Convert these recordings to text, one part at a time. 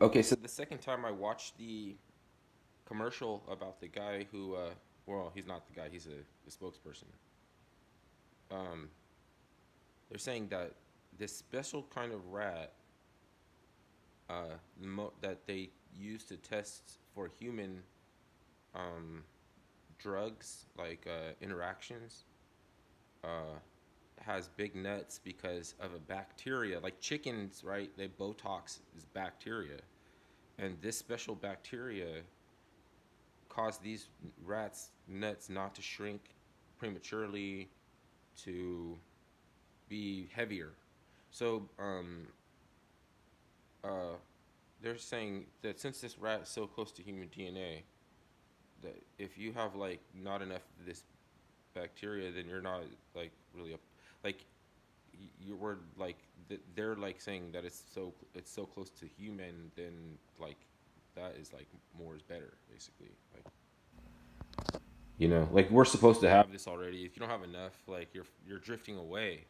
Okay, so the second time I watched the commercial about the guy who, well, he's not the guy, he's the spokesperson. Um, they're saying that this special kind of rat that they use to test for human um, drugs, like interactions, uh, has big nuts because of a bacteria. Like chickens, right? They Botox is bacteria, and this special bacteria caused these rats' nuts not to shrink prematurely, to be heavier. So uh, they're saying that since this rat is so close to human DNA, that if you have like not enough of this bacteria, then you're not like really up, like you were like they're like saying that it's so close to human, then like that is like more is better basically. Like like we're supposed to have this already. If you don't have enough, like you're drifting away,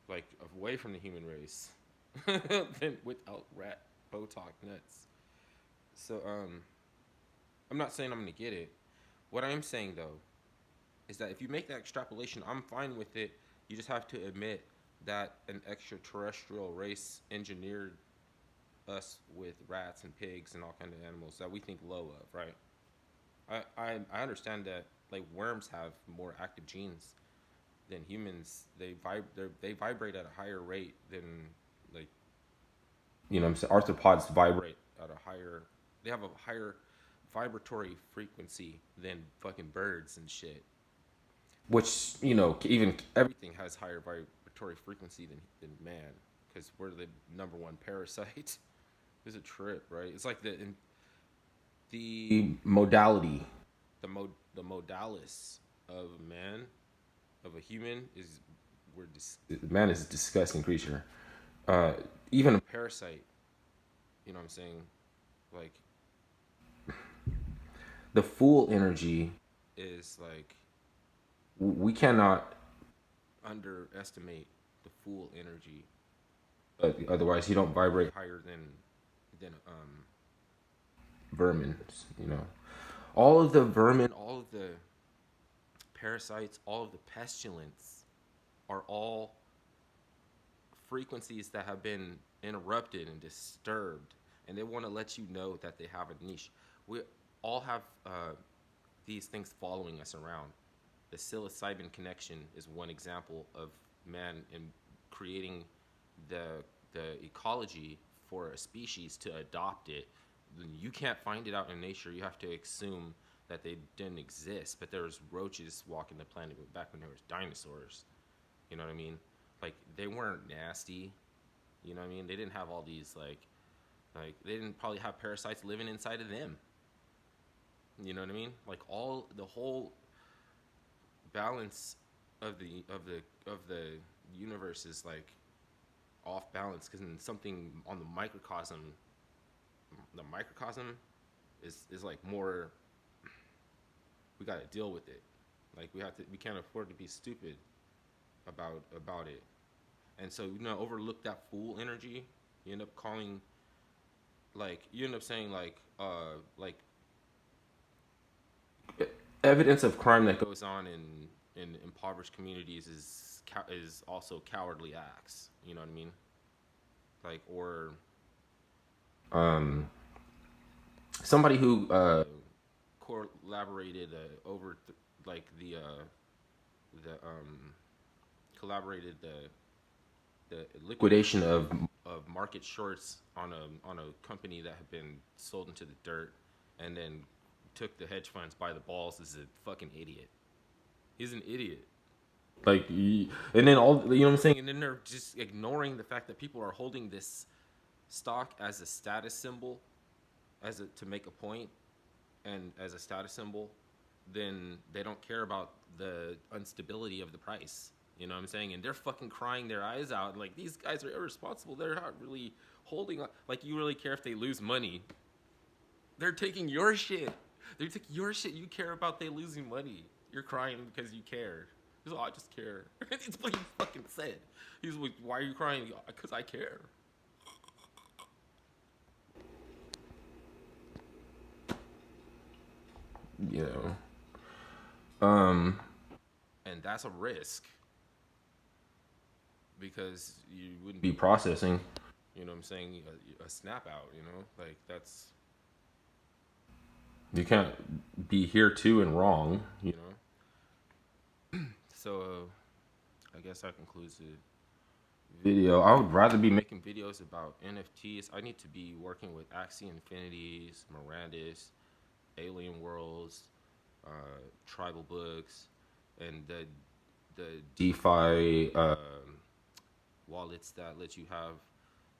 like away from the human race, then without rat Botox nuts. So I'm not saying I'm gonna get it. What I am saying though is that if you make that extrapolation, I'm fine with it. You just have to admit that an extraterrestrial race engineered us with rats and pigs and all kind of animals that we think low of, right? I understand that like worms have more active genes than humans. They vibrate at a higher rate than like I'm saying arthropods vibrate at a higher. They have a higher vibratory frequency than fucking birds and shit. Which even everything has higher vibratory frequency than man because we're the number one parasite. It's a trip, right? It's like the modality, the modalis of man, of a human is man is a disgusting creature. Uh, Even a parasite, you know what I'm saying? Like the full energy is like we cannot underestimate the full energy. Otherwise, you don't vibrate higher than vermin. All of the vermin, all of the parasites, all of the pestilence are all frequencies that have been interrupted and disturbed, and they want to let you know that they have a niche. We all have these things following us around. The psilocybin connection is one example of man in creating the ecology for a species to adopt it. You can't find it out in nature. You have to assume that they didn't exist, but there was roaches walking the planet back when there was dinosaurs. You know what I mean? Like they weren't nasty. You know what I mean? They didn't have all these like they didn't probably have parasites living inside of them. You know what I mean? Like all the whole balance of the universe is like off balance because something on the microcosm is like more. We got to deal with it. Like we can't afford to be stupid about it. And so overlook that fool energy. You end up calling you end up saying like evidence of crime that goes on in impoverished communities is also cowardly acts. You know what I mean? Like or um somebody who collaborated over like the collaborated the liquidation of market shorts on a company that had been sold into the dirt, and then took the hedge funds by the balls is a fucking idiot. He's an idiot. And then all what I'm saying, and then they're just ignoring the fact that people are holding this stock as a status symbol, to make a point, and as a status symbol, then they don't care about the instability of the price. You know what I'm saying? And they're fucking crying their eyes out. Like these guys are irresponsible. They're not really holding on. Like you really care if they lose money? They're taking your shit. They're taking your shit. You care about they losing money. You're crying because you care. He's like, I just care. It's what he fucking said. He's like, why are you crying? Because I care. you know. And that's a risk because you wouldn't be processing, you know what I'm saying, a snap out, you know? Like, that's, you can't be here too and wrong, you know? So, I guess that concludes the video. I would rather be making videos about NFTs. I need to be working with Axie Infinities, Mirandis, Alien Worlds, Tribal Books, and the DeFi wallets that let you have,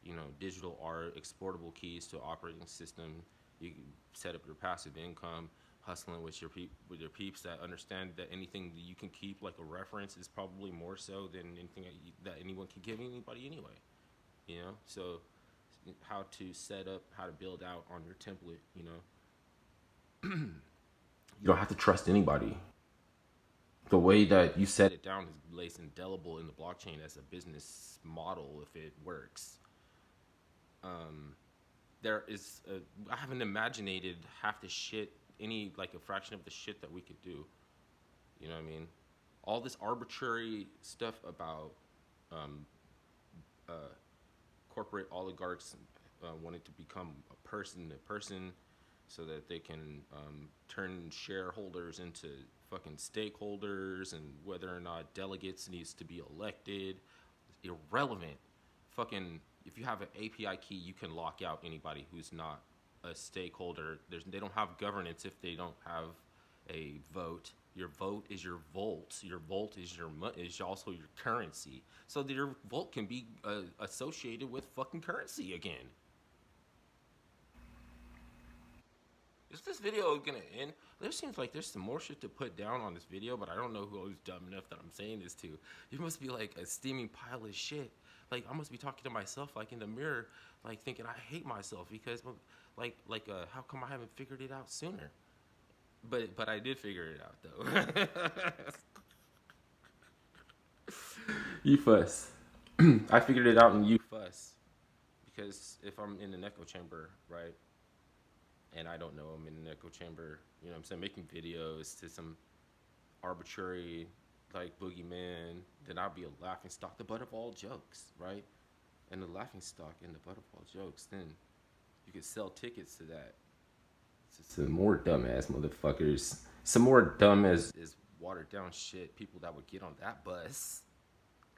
you know, digital art, exportable keys to operating system. You can set up your passive income, hustling with with your peeps that understand that anything that you can keep like a reference is probably more so than anything that anyone can give anybody anyway. You know, so how to set up, how to build out on your template. You know, you don't have to trust anybody. The way that you set it down is lays indelible in the blockchain as a business model if it works. Um, there is I haven't imaginated half the shit, any like a fraction of the shit that we could do. You know what I mean? All this arbitrary stuff about um, uh, corporate oligarchs wanting to become a person, so that they can turn shareholders into fucking stakeholders, and whether or not delegates needs to be elected, irrelevant. Fucking, if you have an API key, you can lock out anybody who's not a stakeholder. They don't have governance if they don't have a vote. Your vote is your volt. Your volt is is also your currency. So that your volt can be associated with fucking currency again. Is this video gonna end? There seems like there's some more shit to put down on this video, but I don't know who's dumb enough that I'm saying this to. You must be like a steaming pile of shit. Like, I must be talking to myself, like in the mirror, like thinking I hate myself because, how come I haven't figured it out sooner? But I did figure it out though. You fuss. I figured it out, and you fuss, because if I'm in an echo chamber, right, and I don't know I'm in an echo chamber, you know what I'm saying, making videos to some arbitrary like boogeyman, then I'll be a laughing stock, the butt of all jokes, right? And the laughing stock and the butt of all jokes, then you could sell tickets to that. Some more dumbass motherfuckers. Some more dumb as watered down shit. People that would get on that bus.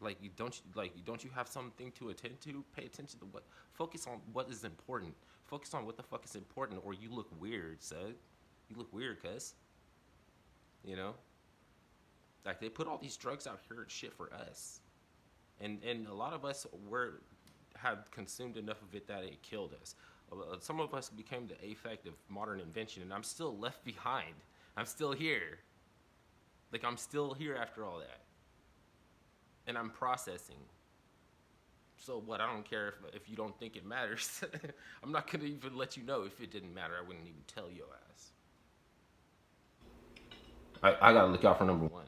Like, don't you have something to attend to? Pay attention to what. Focus on what is important. Focus on what the fuck is important, or you look weird, son. You look weird, cuz. You know, like, they put all these drugs out here and shit for us, and a lot of us have consumed enough of it that it killed us. Some of us became the effect of modern invention, and I'm still left behind. I'm still here. Like, I'm still here after all that, and I'm processing. So what? I don't care if you don't think it matters. I'm not gonna even let you know if it didn't matter. I wouldn't even tell your ass. I gotta look out for number one.